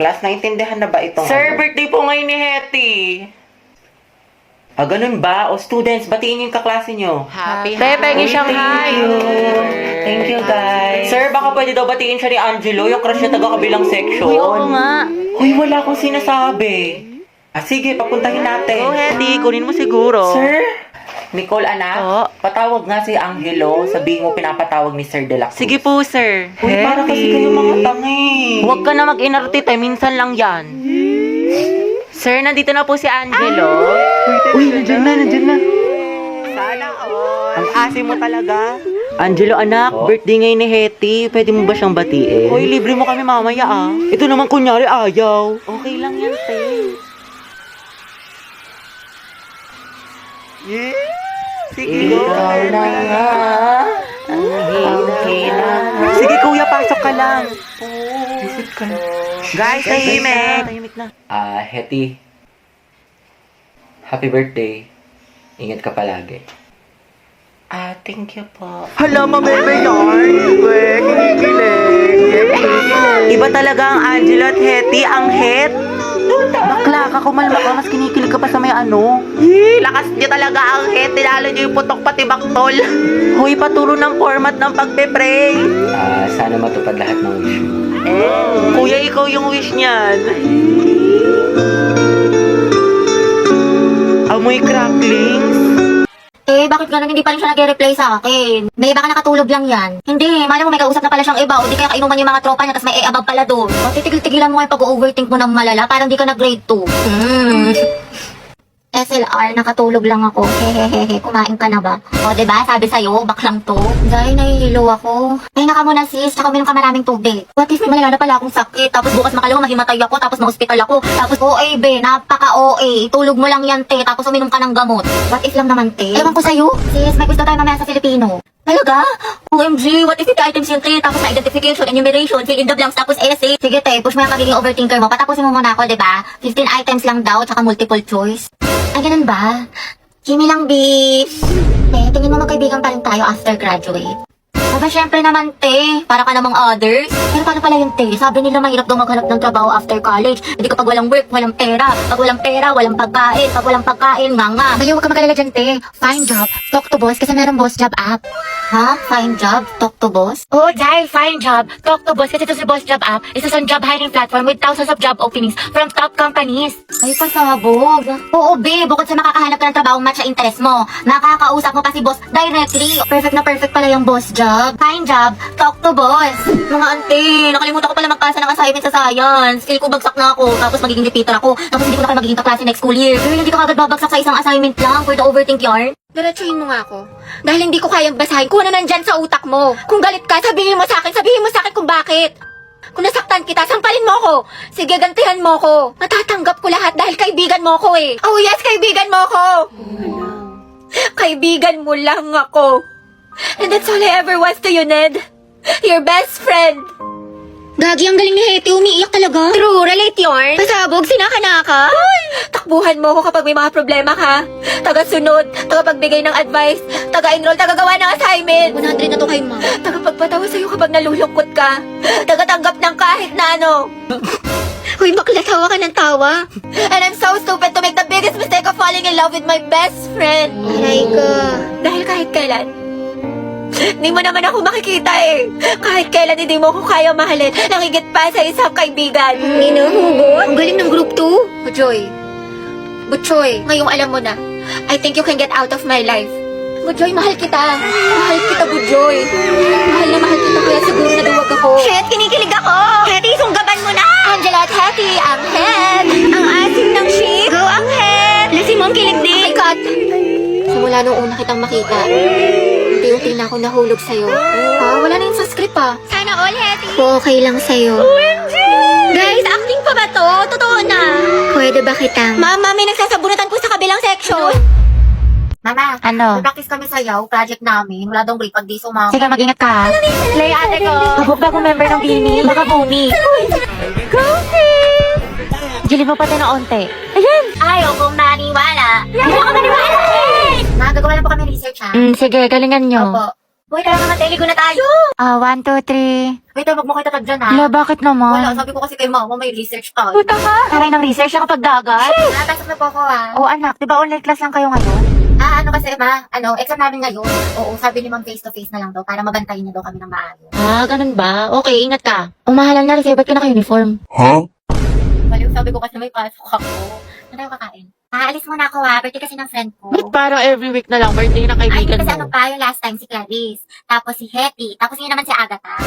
Class, naintindihan na ba itong Sir, birthday po ngayon ni Hetty. Ganun ba? O students, batiin yung kaklase nyo. Happy Pengi siyang hi. Thank you, guys. Sir, baka pwede daw batiin siya ni Angelo, yung crush niya taga-kabilang section. Uy, oo nga. Uy, wala akong sinasabi. Sige, papuntahin natin. Oh, Hetty, kunin mo siguro. Sir? Nicole, anak, Oo. patawag nga si Angelo. Sabihin mo pinapatawag ni Sir De La Cruz. Sige po, sir. Uy, para kasi kayo mga tangi. Huwag ka na mag-inarte, minsan lang yan. Sir, nandito na po si Angelo. Uy, nandiyan na. Sana all. Ang asim mo talaga. Angelo, anak, birthday ngayon ni Hetty. Pwede mo ba siyang batiin? Uy, libre mo kami mamaya ah. Ito naman kunyari ayaw. Okay lang yan, te. Sige, ikaw na nga. Ang hina. Sige, kuya, pasok ka lang. Isip ka. Guys, tahimik na. Hetty. Happy birthday. Ingat ka palagi. Thank you po. Hala, mameme yarn. Iba talaga ang Angelo at Hetty, ang het. Bakla ka, kumalma ka, mas kinikilig ka pa sa may ano. Lakas niyo talaga ang het, tinalo niyo yung putok pati baktol. Hoy, paturo ng format ng pagpe-pray. Sana matupad lahat ng wish mo. Kuya, ikaw yung wish niyan. Amoy cracklings. Bakit ganun hindi pa rin siya nag-reply sa akin? May baka nakatulog lang yan. Hindi, malam mo may kausap na pala siyang iba o di kaya kainuman yung mga tropa niya tapos may above pala doon. O titigil-tigilan mo yung pag-overthink mo ng malala parang di ka nag-grade 2. SLR, nakatulog lang ako. Hehehehe, kumain ka na ba? O diba, sabi sa'yo, baklang to. Dahil nahihilo ako. Ay, naka muna sis, tsaka uminom ka maraming tubig. What if may malala na pala akong sakit? Tapos bukas makalawa mahimatay ako, tapos ma-hospital ako. Tapos OA be, napaka-OA. Tulog mo lang yan te, tapos uminom ka ng gamot. What if lang naman te? Ewan ko sa'yo. Sis, may gusto tayo mamaya sa Filipino. Talaga? OMG, what if 50 items yung te? Tapos na identification, enumeration, fill in the blanks, tapos essay. Sige te, push mo yung magiging overthinker mo. Patapusin mo muna ako, diba? 15 items lang daw, tsaka multiple choice. Ay, ganun ba? Kimi lang, bis. Tingin mo magkaibigan pa rin tayo after graduate. Aba, syempre naman, te. Para ka namang others. Pero paano pala yung te? Sabi nila mahirap daw maghanap ng trabaho after college. Hindi kapag walang work, walang pera. Pag walang pera, walang pagkain. Pag walang pagkain, nga. Bayo, huwag ka magalala dyan, te. Find job, talk to boss, kasi meron boss job app. Ha? Find job, talk to boss? Oo, Jai, find job, talk to boss, kasi ito si boss job app. Isa sa job hiring platform with thousands of job openings from top companies. Ay, pasabog. Oo, be, bukod sa makakahanap ka ng trabaho match sa interest mo, makakausap mo pa si boss directly. Perfect na perfect pala yung boss job. Find job, talk to boss. Mga ante, nakalimutan ko pala magpasa ng assignment sa science. Feel ko bagsak na ako, tapos magiging repeater ako. Tapos hindi ko na kayo magiging kaklase next school year. Pero hindi ka agad babagsak sa isang assignment lang for the overthink yarn. Diretsuhin mo nga ako. Dahil hindi ko kayang basahin kung ano nandyan sa utak mo. Kung galit ka, sabihin mo sa akin kung bakit. Kung nasaktan kita, sampalin mo ko. Sige, gantihan mo ko. Matatanggap ko lahat dahil kaibigan mo ko eh. Oh yes, kaibigan mo ko. Kaibigan mo lang ako. And that's all I ever was to you, Ned. Your best friend. Gagi, ang galing ni Hetty. Umiiyak talaga. True, relate yarn. Pasabog, sinaka-naka. Takbuhan mo ko kapag may mga problema ka. Taga-sunod, taga-pagbigay ng advice, taga-enroll, taga-gawa ng assignment. 100 na to kay ma'am. Taga-pagpatawa sa'yo kapag nalulungkot ka. Taga-tanggap ng kahit na ano. Uy, bakla, tawa ka ng tawa. And I'm so stupid to make the biggest mistake of falling in love with my best friend. Aray ka. Dahil kahit kailan, hindi mo naman ako makikita eh. Kahit kailan hindi mo ako kaya mahalin. Nangigit pa sa isang kaibigan. Inuhugot? Ang galing ng group 2. Butchoy, ngayong alam mo na. I think you can get out of my life. Butchoy, mahal kita. Mahal kita, Butchoy. Mahal na mahal kita kaya siguro naduwag ako. Shit, kinikilig ako. Hetty, sunggaban mo na. Angela at Hetty, ang head. Ang asim ng ship. Go, ang head. Lasi mo ang kilig din. Oh my God. Simula nung una kitang makita, unti-unti na ako nahulog sa'yo. Wala na yun sa script Sana all, Hetty. Okay lang sa'yo. OMG! Guys, acting pa ba to? Totoo na. Pwede ba kitang? Mama, may nagsasabunatan po sa kabilang section. Mama, Ano? practice kami sayaw, project namin. Wala daw break pag di sumama. Sige, mag-ingat ka. Play, ate ko. Habog na akong member ng Bini. Baka bumi. Go, sis! Gilid mo pati na onte. Ayan! Ayaw kong maniwala. Ayaw kong maniwala! Magagawa lang po kami research, ha? Sige, galingan nyo. Opo. Uy, tara naman, ligo na tayo. 1, 2, 3. Wait, wag mo kayo tatag dyan, ha? Hala, bakit naman? Wala, sabi ko kasi kay mama, may research tayo. Puta ka! Taray ng research ako pag dagat. Pasok na po ako, ha? Oo anak, di ba online class lang kayo ngayon? Ano kasi, ma? Exam namin ngayon. Oo, sabi ni ma'am face-to-face na lang daw para mabantayin niya daw kami ng maayos. Ganun ba? Okay, ingat ka. Umahalan na, kasi ba't ka naka-uniform? Baliw, sabi ko kasi may pasok ako. Ano tayo kakain? Aalis muna ako, ha? Birthday kasi ng friend ko. Ba't parang every week na lang birthday ng Ay, kaibigan kasi mo? pa, yung last time si Clarice. Tapos si Hetty. Tapos yun naman si Agatha.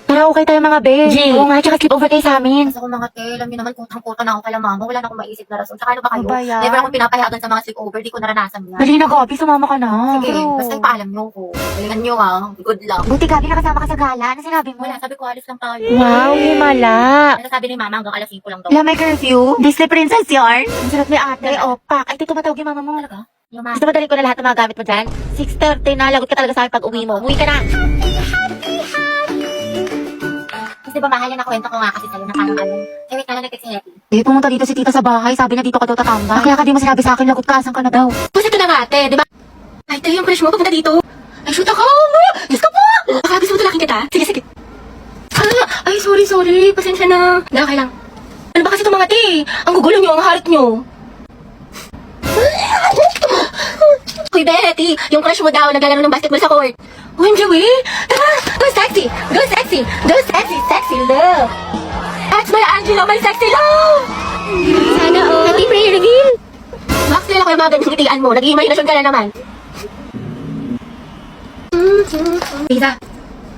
Pero okay tayo mga be. Jay. Oo nga, tsaka sleep over kayo sa amin. Kasi ako mga te, alam niyo naman kutang-kuta na ako kala mama. Wala na akong maisip na rason. Tsaka ano ba kayo? Ano ba yan? Never akong pinapayagan sa mga sleepover. Di ko naranasan yan. Dali na, Gabi, sumama ka na. Sige, basta ipaalam niyo ko. Galingan niyo, ha? Good luck. Buti, Gabi, nakasama ka sa gala. Ano sinabi mo? Wala, sabi ko alis lang tayo. Wow, himala. Ano sabi ni mama hanggang alas 5 lang daw. Wala, may curfew. Disney Princess yarn. Ang sarap ni ate. Opak. Ay, ito tumatawag yung mama mo. Talaga? Yung mama. Gusto madali ko na lahat ng mga gamit mo dyan? 6:30 na, lagot ka talaga sa akin pag uwi mo. Umuwi ka na. Kasi ba mahal na kwento ko nga kasi sa'yo na parang ano. Eh, wait, kala nag-text si Hetty. Pumunta dito si tita sa bahay. Sabi niya dito ka daw tatambay. Kaya ka di mo sinabi sa akin, lagot ka, asan ka na daw? Basta ito na nga, ate, di ba? Ay, tayo yung crush mo, papunta dito. Ay, shoot ako! Diyos ko po! Nakabis mo talaking kita. Sige, sige. Ay, sorry. Pasensya na. Okay lang. Ano ba kasi itong mga te? Ang gugulo nyo, ang harit nyo. Hoy, Betty, yung crush mo daw naglalaro ng basketball sa court. Uy, Joey, tara, go sexy, sexy love. That's my Angelo, my sexy love. Sana all. Happy prayer reveal. Max, nila ko yung mga ganyang ngitian mo. Nag-iimaginasyon ka na naman. Lisa,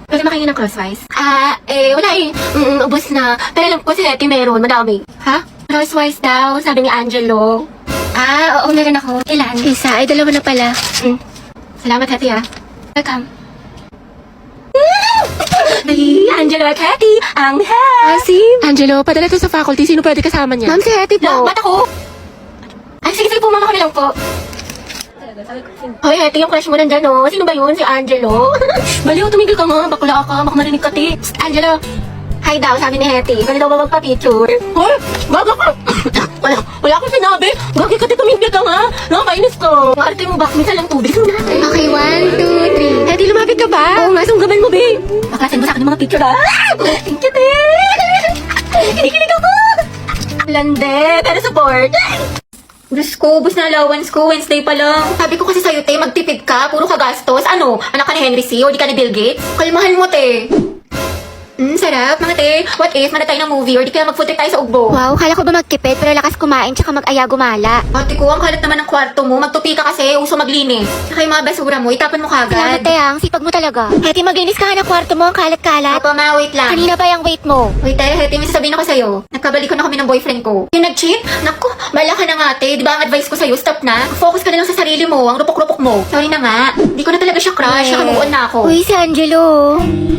pwede makingin ng crosswise? Wala eh. Ubus na. Pero alam ko si Hetty meron, madami. Ha? Crosswise daw, sabi ni Angelo. Oo, meron ako. Ilan? Isa, ay dalawa na pala. Salamat, Hetty, ha. Welcome. Ay, Angelo at Hetty, ang Asim. Angelo, padala to sa faculty. Sino pwede kasama niya? Ma'am, si Hetty po. Ba't ako? Ay, sige po, mama ko na lang po. Hoy, Hetty, yung crush mo nandyan, oh. Sino ba yun? Si Angelo? Baliw, tumigil ka nga. Bakla ka. Baka marinig ka, ti. Psst, Angelo. Hi daw, sabi ni Hetty. Pwede daw ba magpa-picture? Hoy, baga ka. Wala akong sinabi. Bakit ka, ti, tumigil ka nga? Nakakainis ko. Ang arte mo ba? Minsan lang tubig. Okay, 1, 2, 3. Hetty, lumapit ka ba? Oo nga, sunggaban mo, babe. Baklasin mo sa akin yung mga picture, ha? Thank you, babe. Kinikilig ako. Lande, pero support. Diyos ko, bus na allowance ko, Wednesday pa lang. Sabi ko kasi sa'yo, te, magtipid ka, puro ka gastos. Ano, anak ka ni Henry C. o di ka ni Bill Gates? Kalmahan mo, te. Sarap, mga te. What if, mana tayo ng movie or di kaya mag-food trip tayo sa Ugbo? Wow, kala ko ba magtipid pero lakas kumain tsaka mag-aya gumala. Ate ko, ang kalat naman ng kwarto mo. Magtupi ka kasi, uso maglinis. Saka yung mga basura mo, itapon mo Salamat kagad. tayang, sipag mo talaga. Hetty, maglinis ka nga ng kwarto mo, ang kalat-kalat. Opo, ma, wait lang. Kanina pa yung weight mo. Wait, Hetty, may sasabihin ako sa'yo. Nagkabalik ko na kami ng boyfriend ko. Yung nag-cheat? Naku, bala ka na nga, te. Di ba ang advice ko sa'yo? Stop na. Focus ka na lang sa sarili mo, ang rupok-rupok mo. Sorry na nga. Di ko na talaga siya crush. Naka-move on na ako. Uy, si Angelo.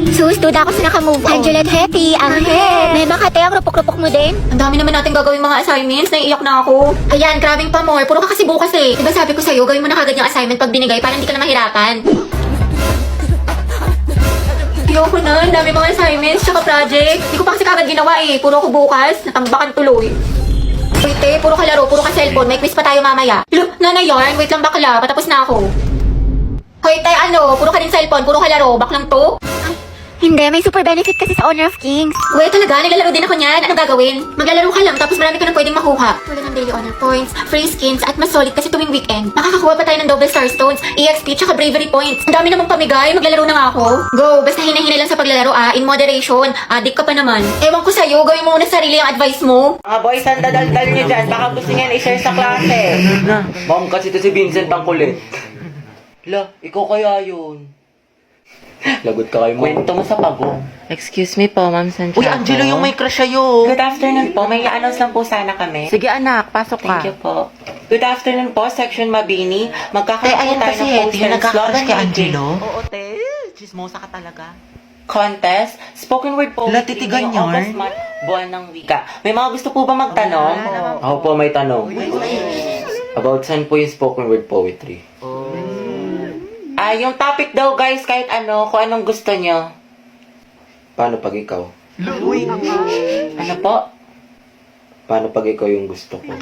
Sus, duda ako sa nakamove on. Angelo at Hetty, ang head. May makate ang rupok-rupok mo din. Ang dami naman natin gagawin mga assignments. Naiiyak na ako. Ayan, grabing pa more. Puro ka kasi bukas eh. Diba sabi ko sa'yo, gawin mo na kagad yung assignment pag binigay para hindi ka na mahirapan. Ayoko na. Ang dami mga assignments tsaka project. Hindi ko pa kasi kagad ginawa eh. Puro ko bukas. Natambakan tuloy. Wait eh, puro ka laro, puro ka cellphone. May quiz pa tayo mamaya. Look, nanay yarn. Wait lang bakla. Patapos na ako. Hoy, tay, ano? Puro ka din cellphone, puro ka laro. Baklang to? Hindi, may super benefit kasi sa Honor of Kings. Wait, talaga? Naglalaro din ako niyan. Anong gagawin? Maglalaro ka lang, tapos marami ka nang pwedeng makuha. Wala ng daily honor points, free skins, at mas solid kasi tuwing weekend. Makakakuha pa tayo ng double star stones, EXP, tsaka bravery points. Ang dami namang pamigay. Maglalaro na nga ako. Go! Basta hina-hina lang sa paglalaro in moderation. Adik ka pa naman. Ewan ko sa'yo, gawin mo muna sarili yung advice mo. Mga boys, ang dadaldal nyo dyan. Baka gusto niyan i-share sa klase. Ma'am, kasi to si Vincent ang kulit. La, ikaw kaya yun. Lagot ka kayo mo. Kwento mo sa pagong. Excuse me po, Ma'am Santiago. Uy, Angelo, yung may crush sa'yo. Good afternoon po. May i-announce lang po sana kami. Sige anak, pasok ka. Thank you po. Good afternoon po, Section Mabini. Magkakaroon po ayan tayo kasi ng Hetty, poster yung nagkakrush slot kay meeting. Angelo. Oo, te. Chismosa ka talaga. Contest, spoken word po. Wala, titigan ngayong yarn. August month, buwan ng wika. May mga gusto po ba magtanong? Ako po may tanong. About saan po yung spoken word poetry? Yung topic daw guys, kahit ano, kung anong gusto nyo. Paano pag ikaw? Ano po? Paano pag ikaw yung gusto ko?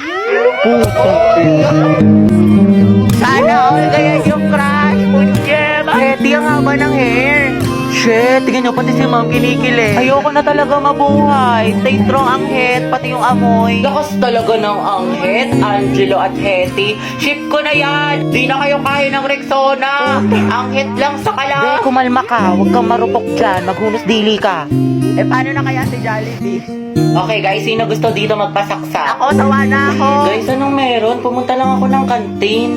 Sana all kaya yung crush, Punjem. Hetty, ang haba ng hair. Shit, tingnan nyo, pati si ma'am kinikilig. Ayoko na talaga mabuhay. Stay strong ang het, pati yung amoy. Lakas talaga ng Anghet, Angelo at Hetty. Ship ko na yan! Di na kayo kaya ng Rexona! Anghet lang sa kala! Kumalma ka, huwag kang marupok dyan, maghunos dili ka. Eh, paano na kaya si Jollibee? Okay guys, sino gusto dito magpasaksa? Ako, sawa na ako. Guys, anong meron? Pumunta lang ako ng kantin.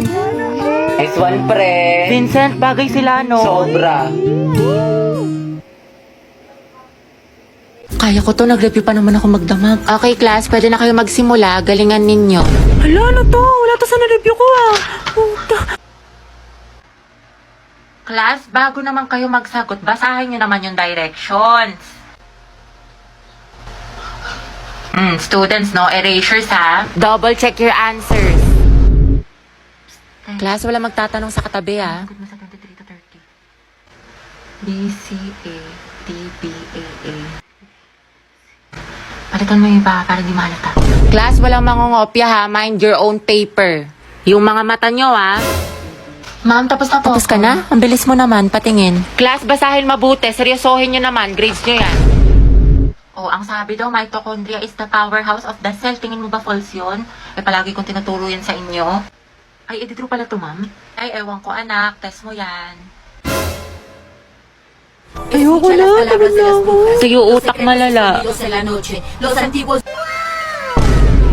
Nice one, pre. Vincent, bagay sila, no? Sobra. Kaya ko to, nag-review pa naman ako magdamag. Okay, class, pwede na kayo magsimula. Galingan ninyo. Hala, ano to? Wala to sa na-review ko, ah. Puta. Class, bago naman kayo magsagot, basahin nyo naman yung directions. Students, no erasures, ha? Double check your answers. Class, wala magtatanong sa katabi, ha? Good mo sa 23 to 30. BCA, DBAA. Palitan mo yung iba para di mahalata. Class, walang mangungopya, ha? Mind your own paper. Yung mga mata nyo, ha? Ma'am, tapos na po. Tapos ka na? Ang bilis mo naman, patingin. Class, basahin mabuti. Seryosohin nyo naman. Grades nyo yan. Oh, ang sabi daw, mitochondria is the powerhouse of the cell. Tingin mo ba false yun? Eh, palagi kong tinuturo yan sa inyo. Ay, edi true pala to, ma'am. Ay, ewan ko, anak. Test mo yan. Ayoko na, tamad na ako. Sige, utak malala.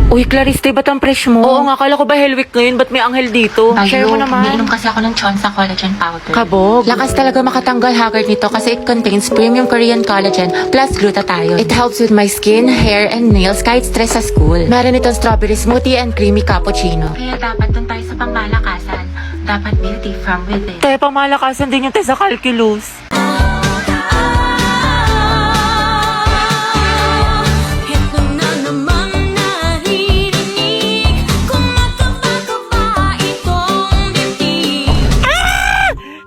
Uy, Clariste, ba't ang fresh mo? Oo nga, kala ko ba Hell Week ngayon? Ba't may anghel dito? Share mo naman. Umiinom kasi ako ng Chonsa collagen powder. Kabog. Lakas talaga makatanggal haggard nito kasi it contains premium Korean collagen plus glutathione. It helps with my skin, hair, and nails kahit stress sa school. Meron itong strawberry smoothie and creamy cappuccino. Kaya dapat dun tayo sa pangmalakasan. Dapat beauty from within. Tayo pamalakasan din yung test sa calculus.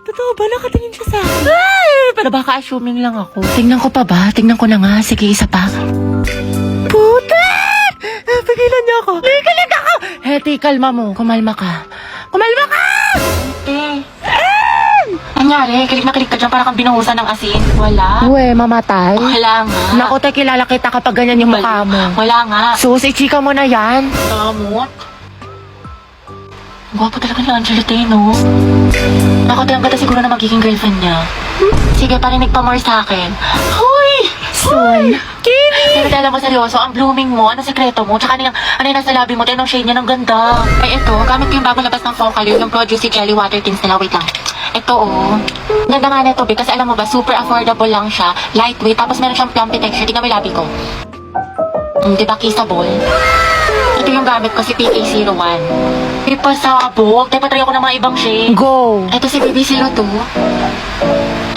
Totoo ba? Nakatingin siya sa akin. Ay! Pero baka assuming lang ako. Tingnan ko pa ba? Tingnan ko na nga. Sige, isa pa. Putik! Pigilan niya ako. Pigilan ako! Hetty, kalma mo. Kumalma ka. Kumalma ka! Nangyari, kilig na kilig ka dyan para kang binuhusan ng asin. Wala. Uwe, mamatay. Wala nga. Naku, te, kilala kita kapag ganyan yung mukha mo. Wala nga. Sus, ichika mo na yan. Damot. Gwapo talaga ni Angelo no? Ako, ang ganda siguro na magiging girlfriend niya. Sige, parinig pa more sa akin. Hoy! Hoy! Kini! Pero alam mo, seryoso, ang blooming mo, ano sekreto mo, tsaka ano yung nasa labi mo, tinong shade niya ng ganda. Ay, ito, gamit ko yung bagong labas ng Focalure, yung Produce Jelly Water Tints nila. Wait lang. Ito, oh. Ganda nga na ito, kasi alam mo ba, super affordable lang siya, lightweight, tapos meron siyang plumpy texture. Tingnan mo yung labi ko. Di ba, kissable? Ito yung gamit ko, si PK01. Ipasabog. Tayo patry ako ng mga ibang shade. Go! Ito si BB02.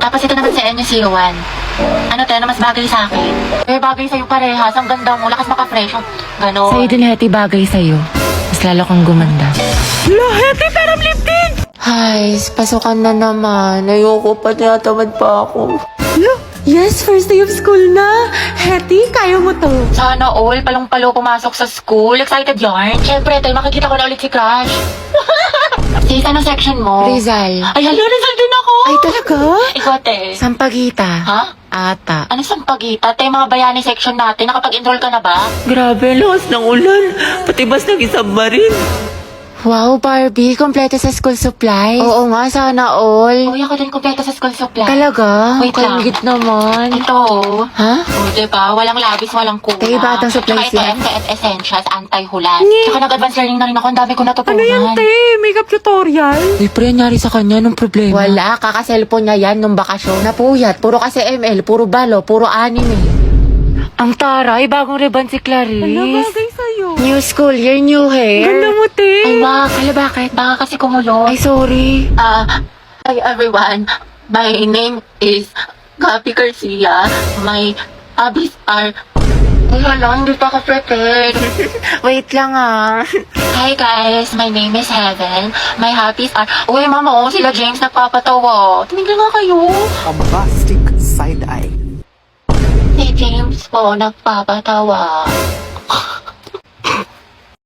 Tapos ito naman si NU01. Ano tayo na mas bagay sa akin? Eh, bagay sa'yo parehas. Ang ganda mo. Lakas maka-fresh. Ganon. Sa'yo din, Hetty, bagay sa'yo. Mas lalo kang gumanda. La, Hetty, peram lip tint! Ay, pasukan na naman. Ayoko pa, tinatamad pa ako. Yes, first day of school na. Hetty, kaya mo to. Sana all, palong-palo pumasok sa school. Excited yarn. Siyempre, tayo makikita ko na ulit si Crush. Sis, anong section mo? Rizal. Ay, hala, Rizal din ako. Ay, talaga? Ikaw, te. Sampagita. Ha? Ata. Ano sampagita? Tayo mga bayani section natin. Nakapag-enroll ka na ba? Grabe, lakas ng ulan. Pati bas naging submarine. Wow, Barbie, kompleto sa school supply. Oo nga, sana all. Uy, ako din kompleto sa school supply. Talaga? Wait lang. Kalingit naman. Ito, oh. Ha? O, diba? Walang labis, walang kuha. Tayo batang supplies Tsaka yan? ito, FTS Essentials, anti-hulan. Tsaka nag-advance learning na rin ako. Ang dami ko natutunan. Ano yan, te? Makeup tutorial? Uy, pre, nangyari sa kanya nung problema. Wala, kaka-cellphone niya yan nung bakasyon. Napuyat, puro kasi ML, puro balo, puro anime. Ang taray, bagong ribbon si Clarice. Ano bagay sa'yo? New school year, new hair. Ganda mo, te. Ay, wag. Hala, bakit? Baka kasi kumulo. Ay, sorry. Hi everyone. My name is Gabi Garcia. My hobbies are... Ay, hala, hindi pa ako prepared. Wait lang Hi guys, my name is Heaven. My hobbies are... Uy, mama, oh, sila James nagpapatawa. Tumigil nga kayo. Bombastic side-eye. Si James po nagpapatawa.